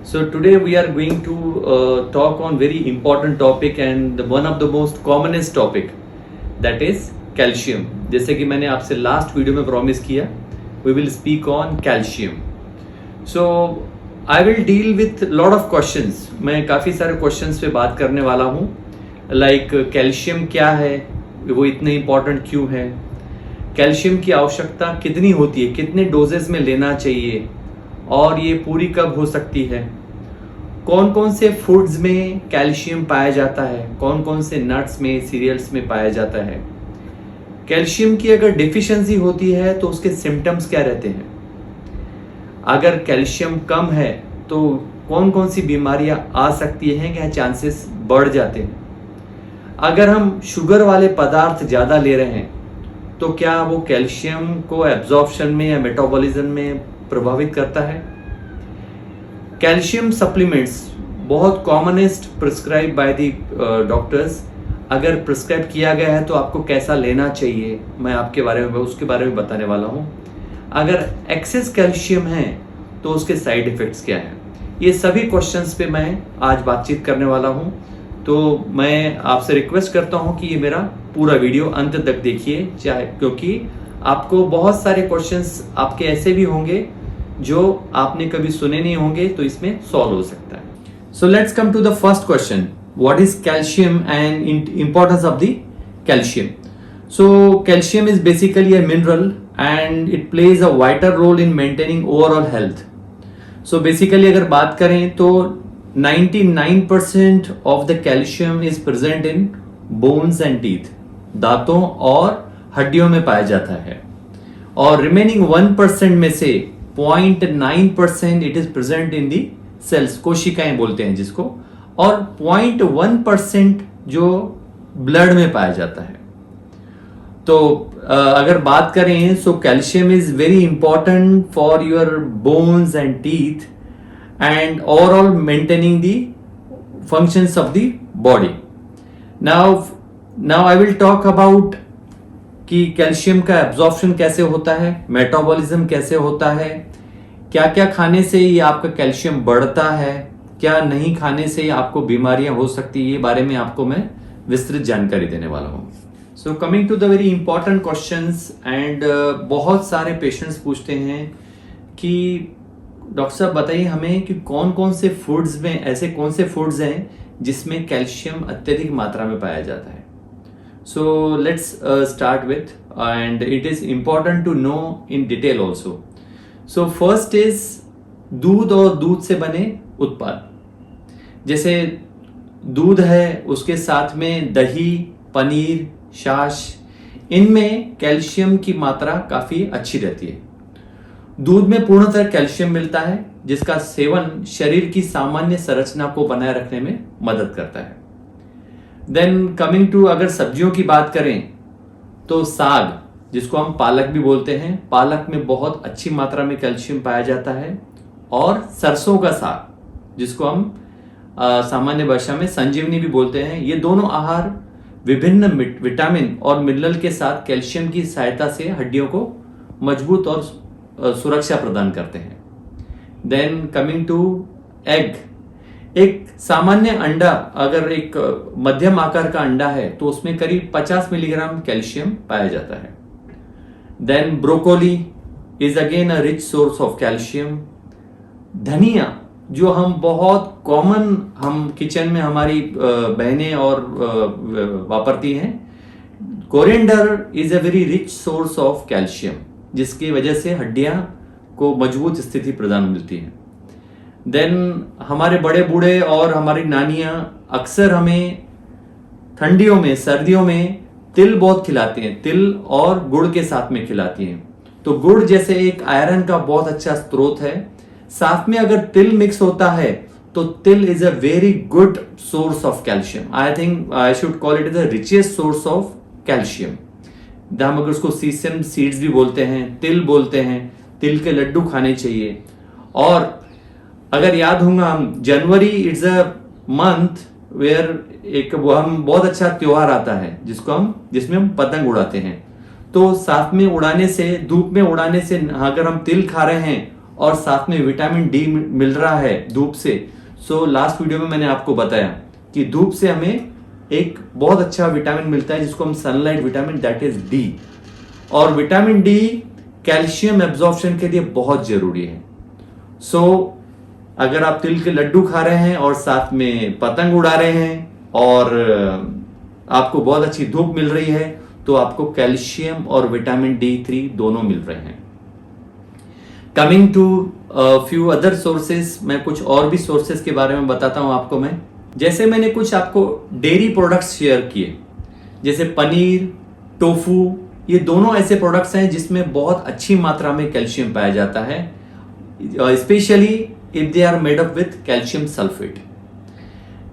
So today we are going to talk on very important topic and one of the most commonest topic, that is calcium. जैसे कि मैंने आपसे last video में promise किया, we will speak on calcium. So I will deal with lot of questions. मैं काफ़ी सारे questions पे बात करने वाला हूँ. Like कैल्शियम क्या है, वो इतने इम्पोर्टेंट क्यों है, कैल्शियम की आवश्यकता कितनी होती है, कितने डोजेस में लेना चाहिए और ये पूरी कब हो सकती है, कौन कौन से फूड्स में कैल्शियम पाया जाता है, कौन कौन से नट्स में, सीरियल्स में पाया जाता है, कैल्शियम की अगर डिफिशिएंसी होती है तो उसके सिम्टम्स क्या रहते हैं, अगर कैल्शियम कम है तो कौन कौन सी बीमारियां आ सकती हैं, क्या चांसेस बढ़ जाते हैं, अगर हम शुगर वाले पदार्थ ज़्यादा ले रहे हैं तो क्या वो कैल्शियम को एब्जॉर्प्शन में या मेटाबॉलिज्म में प्रभावित करता है। कैल्शियम सप्लीमेंट्स बहुत commonest prescribe by the doctors, अगर प्रिस्क्राइब किया गया है तो आपको कैसा लेना चाहिए, मैं आपके बारे में उसके बारे में बताने वाला हूँ। अगर एक्सेस कैल्शियम है तो उसके साइड इफ़ेक्ट्स क्या हैं, ये सभी क्वेश्चंस पे मैं आज बातचीत करने वाला हूँ। तो मैं आपसे रिक्वेस्ट करता हूँ कि ये मेरा पूरा वीडियो अंत तक देखिए, चाहे क्योंकि आपको बहुत सारे क्वेश्चंस आपके ऐसे भी होंगे जो आपने कभी सुने नहीं होंगे, तो इसमें सॉल्व हो सकता है। So let's come to the first question, what is calcium and importance of the calcium. So calcium is basically a mineral and it plays a vital role in maintaining overall health. So basically अगर बात करें तो 99% of the calcium is present in bones and teeth, दांतों और हड्डियों में पाया जाता है, और रिमेनिंग 1% में से 0.9% it is present in the cells, कोशिकाएं बोलते हैं जिसको, और 0.1% जो ब्लड में पाया जाता है। तो अगर बात करें सो calcium is very important for your bones and teeth and overall maintaining the functions of the body. Now I will talk about कि कैल्शियम का एब्जॉर्प्शन कैसे होता है, मेटाबॉलिज्म कैसे होता है, क्या क्या खाने से ये आपका कैल्शियम बढ़ता है, क्या नहीं खाने से आपको बीमारियां हो सकती है, ये बारे में आपको मैं विस्तृत जानकारी देने वाला हूँ। So coming to the very important questions and बहुत सारे पेशेंट्स पूछते हैं कि डॉक्टर साहब बताइए हमें कि कौन कौन से फूड्स में, ऐसे कौन से फूड्स हैं जिसमें कैल्शियम अत्यधिक मात्रा में पाया जाता है। So let's start with, and it is important to know in detail also. So first is दूध और दूध से बने उत्पाद, जैसे दूध है, उसके साथ में दही, पनीर, छाछ, इनमें कैल्शियम की मात्रा काफी अच्छी रहती है। दूध में पूर्णतः कैल्शियम मिलता है जिसका सेवन शरीर की सामान्य संरचना को बनाए रखने में मदद करता है। देन कमिंग टू, अगर सब्जियों की बात करें तो साग, जिसको हम पालक भी बोलते हैं, पालक में बहुत अच्छी मात्रा में कैल्शियम पाया जाता है, और सरसों का साग जिसको हम सामान्य भाषा में संजीवनी भी बोलते हैं, ये दोनों आहार विभिन्न विटामिन और मिनरल के साथ कैल्शियम की सहायता से हड्डियों को मजबूत और सुरक्षा प्रदान करते हैं। देन कमिंग टू एग, एक सामान्य अंडा, अगर एक मध्यम आकार का अंडा है तो उसमें करीब 50 मिलीग्राम कैल्शियम पाया जाता है। Then broccoli is again a rich source of calcium. धनिया, जो हम बहुत कॉमन, हम किचन में हमारी बहनें और वापरती हैं, coriander is a very rich source of calcium, जिसकी वजह से हड्डियां को मजबूत स्थिति प्रदान मिलती है। देन हमारे बड़े बूढ़े और हमारी नानियां अक्सर हमें ठंडियों में, सर्दियों में तिल बहुत खिलाती हैं, तिल और गुड़ के साथ में खिलाती हैं। तो गुड़ जैसे एक आयरन का बहुत अच्छा स्रोत है, साथ में अगर तिल मिक्स होता है तो तिल is a very good source of calcium. I think I should call it the richest source of calcium. हम अगर उसको सीसम सीड्स भी बोलते हैं, तिल बोलते हैं, तिल के लड्डू खाने चाहिए। और अगर याद होगा, हम जनवरी इट्स अ मंथ वेयर एक हम बहुत अच्छा त्योहार आता है जिसमें हम पतंग उड़ाते हैं। तो साथ में उड़ाने से, धूप में उड़ाने से, अगर हम तिल खा रहे हैं और साथ में विटामिन डी मिल रहा है धूप से। सो लास्ट वीडियो में मैंने आपको बताया कि धूप से हमें एक बहुत अच्छा विटामिन मिलता है जिसको हम sunlight vitamin, that is D. और विटामिन डी कैल्शियम एब्जॉर्प्शन के लिए बहुत जरूरी है। सो अगर आप तिल के लड्डू खा रहे हैं और साथ में पतंग उड़ा रहे हैं और आपको बहुत अच्छी धूप मिल रही है तो आपको कैल्शियम और विटामिन D3 दोनों मिल रहे हैं। Coming to few other sources, मैं कुछ और भी सोर्सेस के बारे में बताता हूं आपको। मैं जैसे मैंने कुछ आपको डेयरी प्रोडक्ट्स शेयर किए, जैसे पनीर, टोफू, ये दोनों ऐसे प्रोडक्ट्स हैं जिसमें बहुत अच्छी मात्रा में कैल्शियम पाया जाता है, specially if they are made up with calcium sulphate.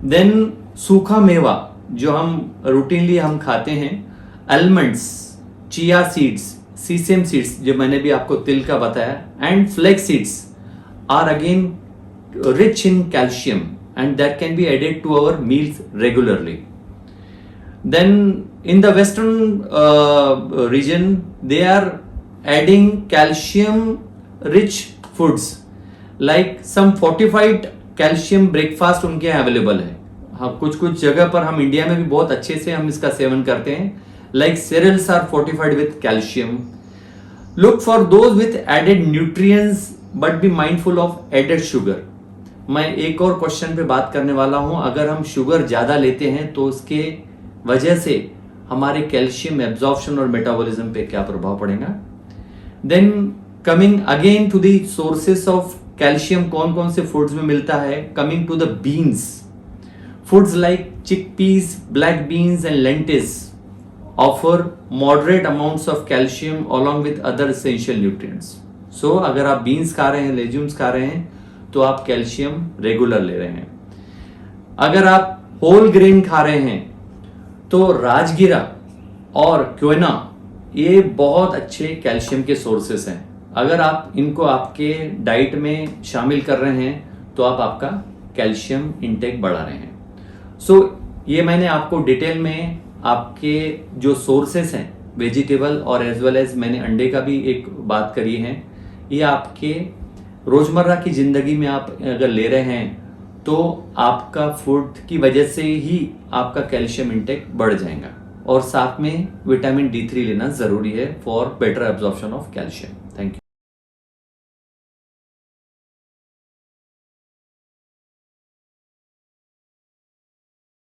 Then सूखा मेवा जो हम रूटीनली हम खाते हैं, almonds, chia seeds, sesame seeds जो मैंने भी आपको तिल का बताया, and flax seeds are again rich in calcium and that can be added to our meals regularly. Then in the western region they are adding calcium rich foods like some fortified calcium breakfast उनके available है। हाँ, कुछ जगह पर हम India में भी बहुत अच्छे से हम इसका सेवन करते हैं, like cereals are fortified with calcium. Look for those with added nutrients but be mindful of added sugar. मैं एक और क्वेश्चन पे बात करने वाला हूं, अगर हम शुगर ज्यादा लेते हैं तो उसके वजह से हमारे कैल्शियम एब्जॉर्प्शन और मेटाबॉलिज्म पे क्या प्रभाव पड़ेगा। Then coming again to the sources of calcium, कौन कौन से फूड्स में मिलता है। Coming to the beans, foods like chickpeas, black beans and lentils offer moderate amounts of calcium along with other essential nutrients. So अगर आप beans खा रहे हैं, लेज्यूम्स खा रहे हैं तो आप कैल्शियम रेगुलर ले रहे हैं। अगर आप होल ग्रेन खा रहे हैं तो राजगिरा और क्विना ये बहुत अच्छे कैल्शियम के सोर्सेस हैं। अगर आप इनको आपके डाइट में शामिल कर रहे हैं तो आप आपका कैल्शियम इंटेक बढ़ा रहे हैं। सो ये मैंने आपको डिटेल में आपके जो सोर्सेस हैं वेजिटेबल और एज वेल एज मैंने अंडे का भी एक बात करी है, ये आपके रोजमर्रा की जिंदगी में आप अगर ले रहे हैं तो आपका फूड की वजह से ही आपका कैल्शियम इंटेक बढ़ जाएगा। और साथ में विटामिन D3 लेना जरूरी है for better absorption of calcium.